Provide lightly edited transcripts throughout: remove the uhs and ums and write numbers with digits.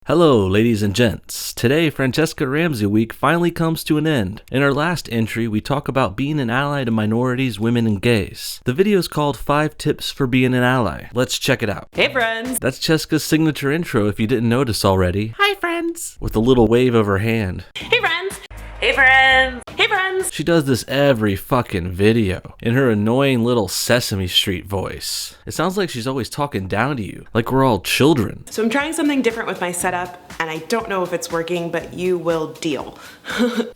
Hello, ladies and gents. Today, Francesca Ramsey Week finally comes to an end. In our last entry, we talk about being an ally to minorities, women, and gays. The video is called 5 Tips for Being an Ally. Let's check it out. Hey friends! That's Cheska's signature intro if you didn't notice already. Hi friends! With a little wave of her hand. Hey friends! Hey friends! Hey friends! She does this every fucking video in her annoying little Sesame Street voice. It sounds like she's always talking down to you, like we're all children. So I'm trying something different with my setup, and I don't know if it's working, but you will deal.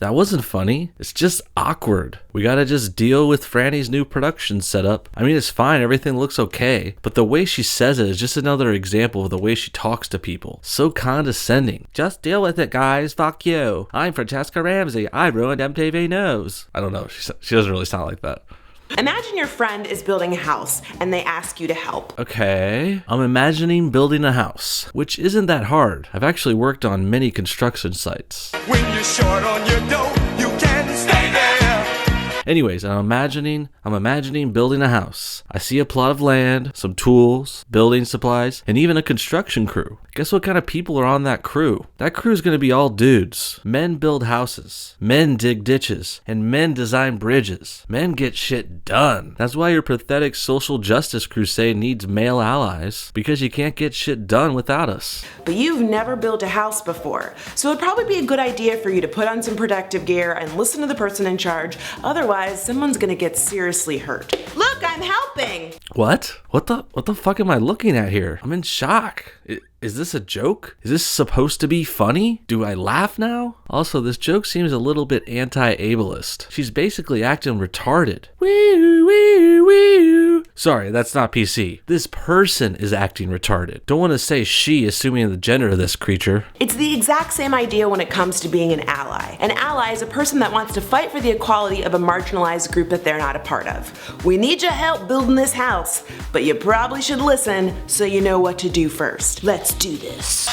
That wasn't funny. It's just awkward. We gotta just deal with Franny's new production setup. I mean, it's fine, everything looks okay, but the way she says it is just another example of the way she talks to people. So condescending. Just deal with it, guys. Fuck you. I'm Francesca Ramsey. I ruined MTV News. I don't know. She doesn't really sound like that. Imagine your friend is building a house and they ask you to help. Okay. I'm imagining building a house, which isn't that hard. I've actually worked on many construction sites. When you're short on your dough, you can stay there. Anyways, I'm imagining building a house. I see a plot of land, some tools, building supplies, and even a construction crew. Guess what kind of people are on that crew? That crew is going to be all dudes. Men build houses, men dig ditches, and men design bridges. Men get shit done. That's why your pathetic social justice crusade needs male allies, because you can't get shit done without us. But you've never built a house before, so it'd probably be a good idea for you to put on some protective gear and listen to the person in charge. Otherwise, someone's gonna get seriously hurt. Look, I'm helping! What? What the fuck am I looking at here? I'm in shock. Is this a joke? Is this supposed to be funny? Do I laugh now? Also, this joke seems a little bit anti-ableist. She's basically acting retarded. Wee wee wee. Sorry, that's not PC. This person is acting retarded. Don't want to say she, assuming the gender of this creature. It's the exact same idea when it comes to being an ally. An ally is a person that wants to fight for the equality of a marginalized group that they're not a part of. We need your help building this house, but you probably should listen so you know what to do first. Let's do this.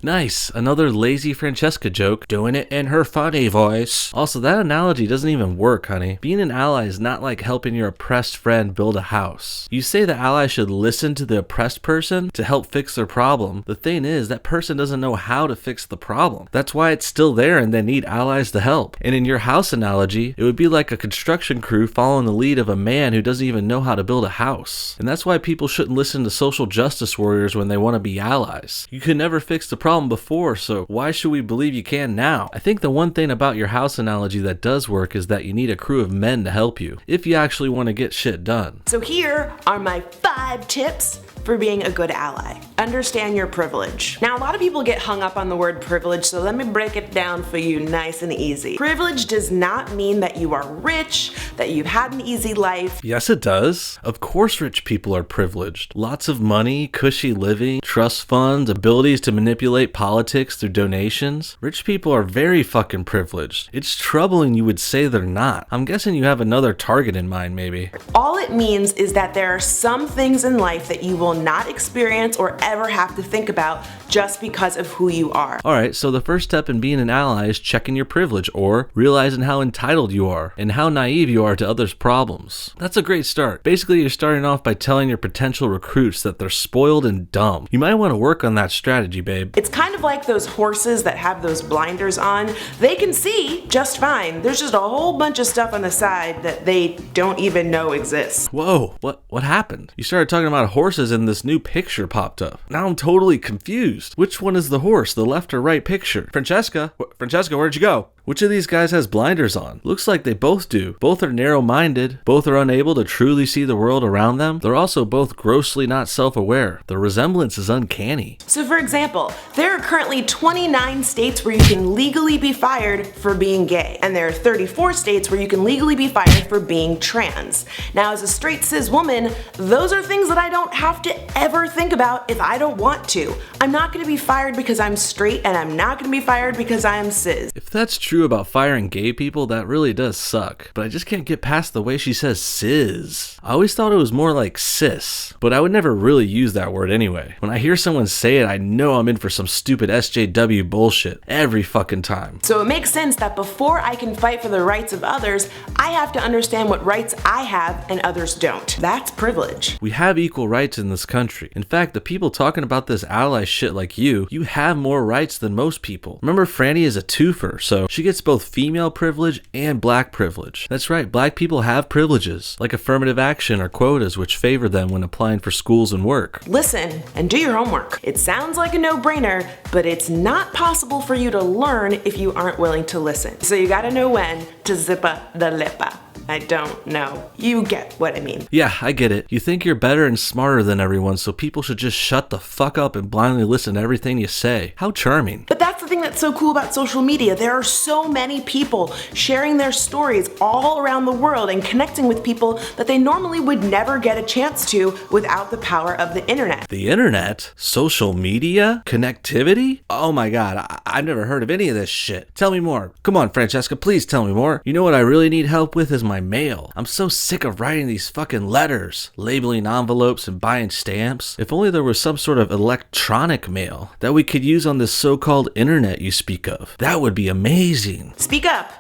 Nice, another lazy Francesca joke, doing it in her funny voice. Also, that analogy doesn't even work, honey. Being an ally is not like helping your oppressed friend build a house. You say the ally should listen to the oppressed person to help fix their problem. The thing is, that person doesn't know how to fix the problem. That's why it's still there and they need allies to help. And in your house analogy, it would be like a construction crew following the lead of a man who doesn't even know how to build a house. And that's why people shouldn't listen to social justice warriors when they want to be allies. You could never fix the problem before, so why should we believe you can now? I think the one thing about your house analogy that does work is that you need a crew of men to help you, if you actually want to get shit done. So here are my 5 tips for being a good ally. Understand your privilege. Now, a lot of people get hung up on the word privilege, so let me break it down for you nice and easy. Privilege does not mean that you are rich, that you've had an easy life. Yes, it does. Of course rich people are privileged. Lots of money, cushy living, trust funds, abilities to manipulate politics through donations. Rich people are very fucking privileged. It's troubling you would say they're not. I'm guessing you have another target in mind, maybe. All it means is that there are some things in life that you will not experience or ever have to think about just because of who you are. Alright, so the first step in being an ally is checking your privilege, or realizing how entitled you are and how naive you are to others' problems. That's a great start. Basically, you're starting off by telling your potential recruits that they're spoiled and dumb. You might want to work on that strategy, babe. It's kind of like those horses that have those blinders on. They can see just fine. There's just a whole bunch of stuff on the side that they don't even know exists. Whoa, what happened? You started talking about horses and this new picture popped up. Now I'm totally confused. Which one is the horse, the left or right picture? Francesca, where'd you go? Which of these guys has blinders on? Looks like they both do. Both are narrow-minded. Both are unable to truly see the world around them. They're also both grossly not self-aware. The resemblance is uncanny. So for example, there are currently 29 states where you can legally be fired for being gay. And there are 34 states where you can legally be fired for being trans. Now, as a straight cis woman, those are things that I don't have to ever think about if I don't want to. I'm not going to be fired because I'm straight, and I'm not going to be fired because I am cis. If that's true about firing gay people, that really does suck. But I just can't get past the way she says cis. I always thought it was more like cis, but I would never really use that word anyway. When I hear someone say it, I know I'm in for some stupid SJW bullshit every fucking time. So it makes sense that before I can fight for the rights of others, I have to understand what rights I have and others don't. That's privilege. We have equal rights in the this country. In fact, the people talking about this ally shit like you have more rights than most people. Remember, Franny is a twofer, so she gets both female privilege and black privilege. That's right, black people have privileges, like affirmative action or quotas, which favor them when applying for schools and work. Listen and do your homework. It sounds like a no-brainer, but it's not possible for you to learn if you aren't willing to listen. So you gotta know when to zippa the lippa. I don't know. You get what I mean. Yeah, I get it. You think you're better and smarter than everyone, so people should just shut the fuck up and blindly listen to everything you say. How charming. But that's the thing that's so cool about social media. There are so many people sharing their stories all around the world and connecting with people that they normally would never get a chance to without the power of the internet. The internet? Social media? Connectivity? Oh my god, I've never heard of any of this shit. Tell me more. Come on, Francesca, please tell me more. You know what I really need help with is my mail. I'm so sick of writing these fucking letters, labeling envelopes and buying stamps. If only there was some sort of electronic mail that we could use on this so-called internet you speak of. That would be amazing. Speak up,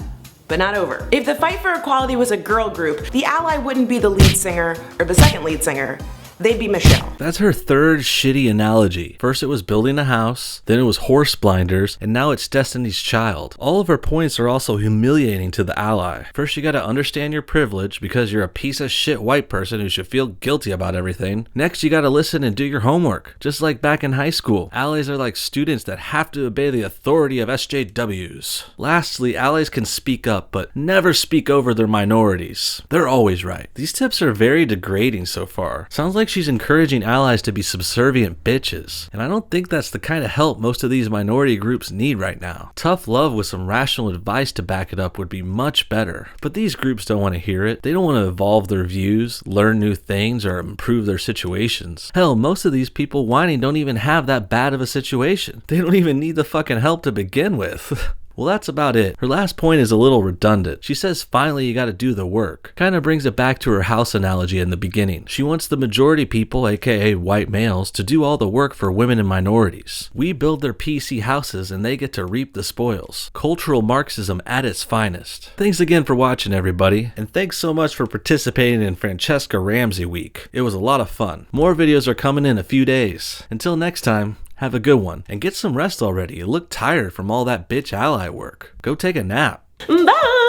but not over. If the Fight for Equality was a girl group, the ally wouldn't be the lead singer or the second lead singer. They'd be Michelle. That's her third shitty analogy. First it was building a house, then it was horse blinders, and now it's Destiny's Child. All of her points are also humiliating to the ally. First you gotta understand your privilege because you're a piece of shit white person who should feel guilty about everything. Next you gotta listen and do your homework. Just like back in high school, allies are like students that have to obey the authority of SJWs. Lastly, allies can speak up, but never speak over their minorities. They're always right. These tips are very degrading so far. Sounds like she's encouraging allies to be subservient bitches, and I don't think that's the kind of help most of these minority groups need right now. Tough love with some rational advice to back it up would be much better, but these groups don't want to hear it. They don't want to evolve their views, learn new things, or improve their situations. Hell, most of these people whining don't even have that bad of a situation. They don't even need the fucking help to begin with. Well, that's about it. Her last point is a little redundant. She says finally you gotta do the work. Kinda brings it back to her house analogy in the beginning. She wants the majority people, aka white males, to do all the work for women and minorities. We build their PC houses and they get to reap the spoils. Cultural Marxism at its finest. Thanks again for watching, everybody, and thanks so much for participating in Francesca Ramsey Week. It was a lot of fun. More videos are coming in a few days. Until next time, have a good one, and get some rest already. You look tired from all that bitch ally work. Go take a nap. Bye!